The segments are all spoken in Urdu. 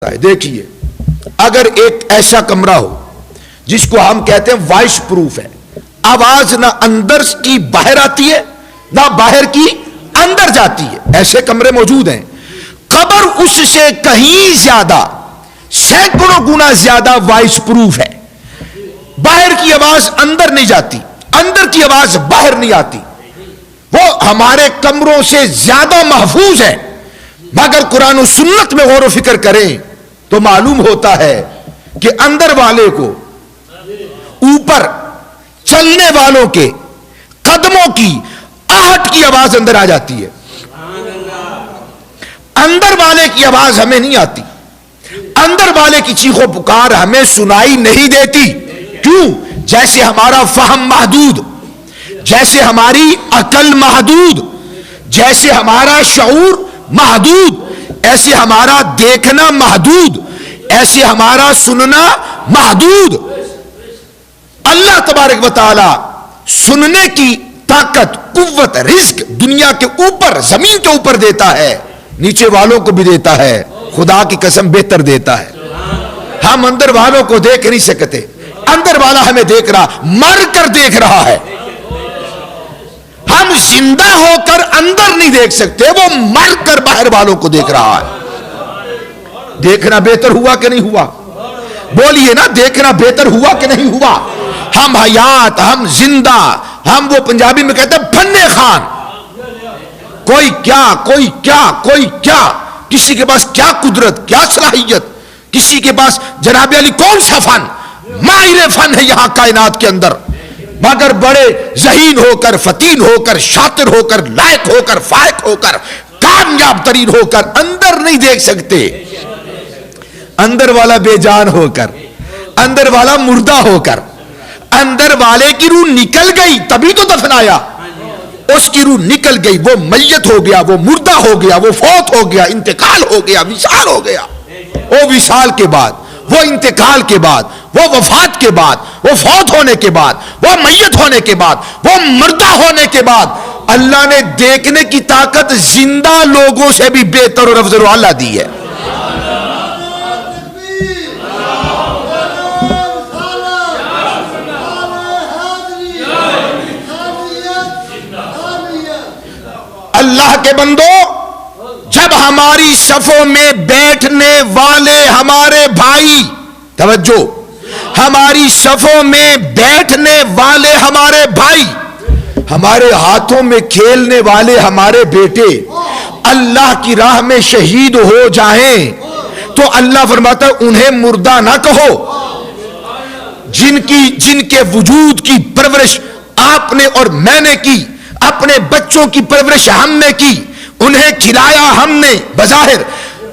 دیکھیے، اگر ایک ایسا کمرہ ہو جس کو ہم کہتے ہیں وائس پروف ہے، آواز نہ اندر کی باہر آتی ہے نہ باہر کی اندر جاتی ہے، ایسے کمرے موجود ہیں۔ قبر اس سے کہیں زیادہ، سینکڑوں گنا زیادہ وائس پروف ہے۔ باہر کی آواز اندر نہیں جاتی، اندر کی آواز باہر نہیں آتی، وہ ہمارے کمروں سے زیادہ محفوظ ہے۔ مگر قرآن و سنت میں غور و فکر کریں تو معلوم ہوتا ہے کہ اندر والے کو اوپر چلنے والوں کے قدموں کی آہٹ کی آواز اندر آ جاتی ہے، اندر والے کی آواز ہمیں نہیں آتی، اندر والے کی چیخ و پکار ہمیں سنائی نہیں دیتی۔ کیوں؟ جیسے ہمارا فہم محدود، جیسے ہماری عقل محدود، جیسے ہمارا شعور محدود، ایسے ہمارا دیکھنا محدود، ایسے ہمارا سننا محدود۔ اللہ تبارک و تعالی سننے کی طاقت، قوت، رزق دنیا کے اوپر، زمین کے اوپر دیتا ہے، نیچے والوں کو بھی دیتا ہے، خدا کی قسم بہتر دیتا ہے۔ ہم اندر والوں کو دیکھ نہیں سکتے، اندر والا ہمیں دیکھ رہا، مر کر دیکھ رہا ہے۔ ہم زندہ ہو کر اندر نہیں دیکھ سکتے، وہ مر کر باہر والوں کو دیکھ رہا ہے۔ دیکھنا بہتر ہوا کہ نہیں ہوا؟ بولیے نا، دیکھنا بہتر ہوا کہ نہیں ہوا؟ ہم حیات، ہم زندہ، ہم وہ پنجابی میں کہتے ہیں پھنے خان، کوئی کیا کوئی کیا کوئی کیا، کسی کے پاس کیا قدرت، کیا صلاحیت، کسی کے پاس جناب علی کون سا فن، ماہر فن ہے یہاں کائنات کے اندر، مگر بڑے ذہین ہو کر، فتین ہو کر، شاطر ہو کر، لائق ہو کر، فائق ہو کر، کامیاب ترین ہو کر اندر نہیں دیکھ سکتے۔ اندر والا بے جان ہو کر، اندر والا مردہ ہو کر، اندر والے کی روح نکل گئی تبھی تو دفنایا، اس کی روح نکل گئی، وہ میت ہو گیا، وہ مردہ ہو گیا، وہ فوت ہو گیا، انتقال ہو گیا، وصال ہو گیا۔ وہ وصال کے بعد، وہ انتقال کے بعد، وہ وفات کے بعد، وہ فوت ہونے کے بعد، وہ میت ہونے کے بعد، وہ مردہ ہونے کے بعد اللہ نے دیکھنے کی طاقت زندہ لوگوں سے بھی بہتر اور افضل و اعلیٰ دی ہے۔ اللہ کے بندو، جب ہماری صفوں میں بیٹھنے والے ہمارے بھائی، توجہ، ہماری صفوں میں بیٹھنے والے ہمارے بھائی، ہمارے ہاتھوں میں کھیلنے والے ہمارے بیٹے اللہ کی راہ میں شہید ہو جائیں تو اللہ فرماتا ہے انہیں مردہ نہ کہو۔ جن کے وجود کی پرورش آپ نے اور میں نے کی، اپنے بچوں کی پرورش ہم نے کی، انہیں کھلایا ہم نے، بظاہر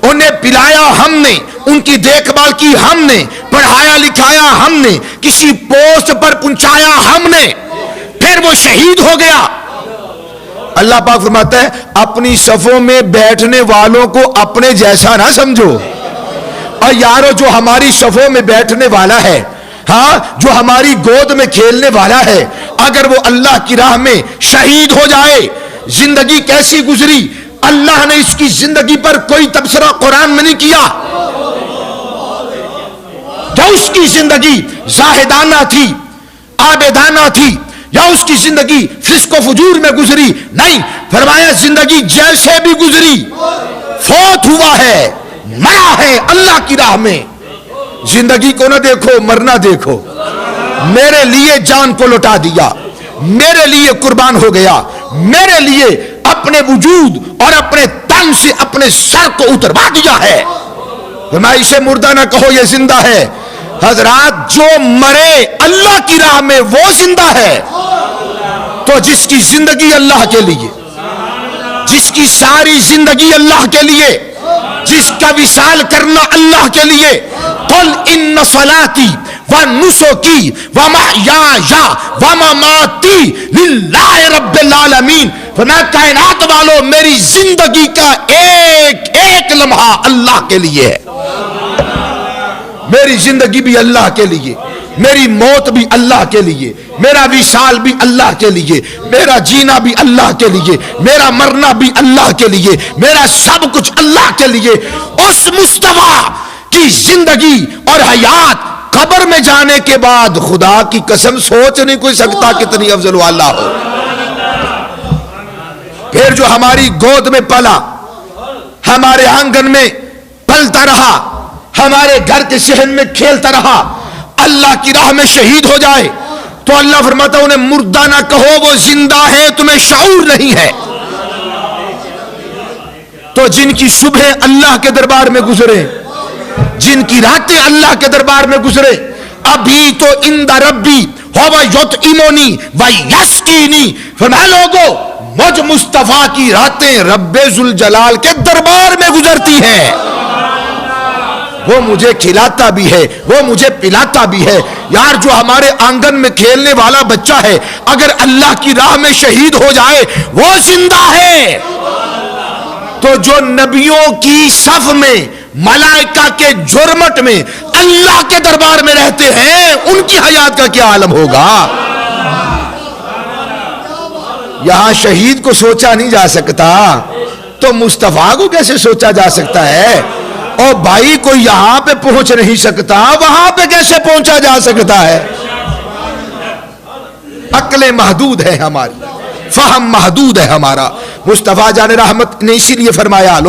انہیں پلایا ہم نے، ان کی دیکھ بھال کی ہم نے، پڑھایا لکھایا ہم نے، کسی پوسٹ پر پہنچایا ہم نے، پھر وہ شہید ہو گیا۔ اللہ پاک فرماتا ہے اپنی صفوں میں بیٹھنے والوں کو اپنے جیسا نہ سمجھو۔ اور یارو، جو ہماری صفوں میں بیٹھنے والا ہے، ہاں، جو ہماری گود میں کھیلنے والا ہے، اگر وہ اللہ کی راہ میں شہید ہو جائے، زندگی کیسی گزری، اللہ نے اس کی زندگی پر کوئی تبصرہ قرآن میں نہیں کیا۔ جو اس کی زندگی زاہدانہ تھی، عابدانہ تھی، یا اس کی زندگی فسق و فجور میں گزری، نہیں، فرمایا زندگی جیسے بھی گزری، فوت ہوا ہے، مرا ہے اللہ کی راہ میں۔ زندگی کو نہ دیکھو، مرنا دیکھو۔ میرے لیے جان کو لوٹا دیا، میرے لیے قربان ہو گیا، میرے لیے اپنے وجود اور اپنے تن سے اپنے سر کو اتروا دیا ہے۔ فرمایا اسے مردہ نہ کہو، یہ زندہ ہے۔ حضرات، جو مرے اللہ کی راہ میں وہ زندہ ہے۔ تو جس کی زندگی اللہ کے لیے، جس کی ساری زندگی اللہ کے لیے، جس کا وصال کرنا اللہ کے لیے، قل ان صلاتی ونسکی ومحیایا ومماتی للہ رب العالمین۔ فرمایا کائنات والو، میری زندگی کا ایک ایک لمحہ اللہ کے لیے ہے۔ میری زندگی بھی اللہ کے لیے، میری موت بھی اللہ کے لیے، میرا وصال بھی اللہ کے لیے، میرا جینا بھی اللہ کے لیے، میرا مرنا بھی اللہ کے لیے، میرا سب کچھ اللہ کے لیے۔ اس مصطفیٰ کی زندگی اور حیات قبر میں جانے کے بعد خدا کی قسم سوچ نہیں کوئی سکتا کتنی افضل والا ہو. پھر جو ہماری گود میں پلا، ہمارے آنگن میں پلتا رہا، ہمارے گھر کے صحن میں کھیلتا رہا، اللہ کی راہ میں شہید ہو جائے تو اللہ فرماتا انہیں مردہ نہ کہو، وہ زندہ ہے، تمہیں شعور نہیں ہے. تو جن کی صبح اللہ کے دربار میں گزرے، جن کی راتیں اللہ کے دربار میں گزرے، ابھی تو عند ربی ہوا یطعمنی و یسقینی، فرمایا لوگوں مجھ مصطفیٰ کی راتیں رب ذوالجلال کے دربار میں گزرتی ہیں. وہ مجھے کھلاتا بھی ہے، وہ مجھے پلاتا بھی ہے. یار جو ہمارے آنگن میں کھیلنے والا بچہ ہے اگر اللہ کی راہ میں شہید ہو جائے وہ زندہ ہے. تو جو نبیوں کی صف میں، ملائکہ کے جرمٹ میں اللہ کے دربار میں رہتے ہیں، ان کی حیات کا کیا عالم ہوگا. یہاں شہید کو سوچا نہیں جا سکتا تو مصطفیٰ کو کیسے سوچا جا سکتا ہے؟ اور بھائی کوئی یہاں پہ پہنچ نہیں سکتا وہاں پہ کیسے پہنچا جا سکتا ہے؟ عقلیں محدود ہے ہماری، فہم محدود ہے ہمارا. مصطفیٰ جان رحمت نے اسی لیے فرمایا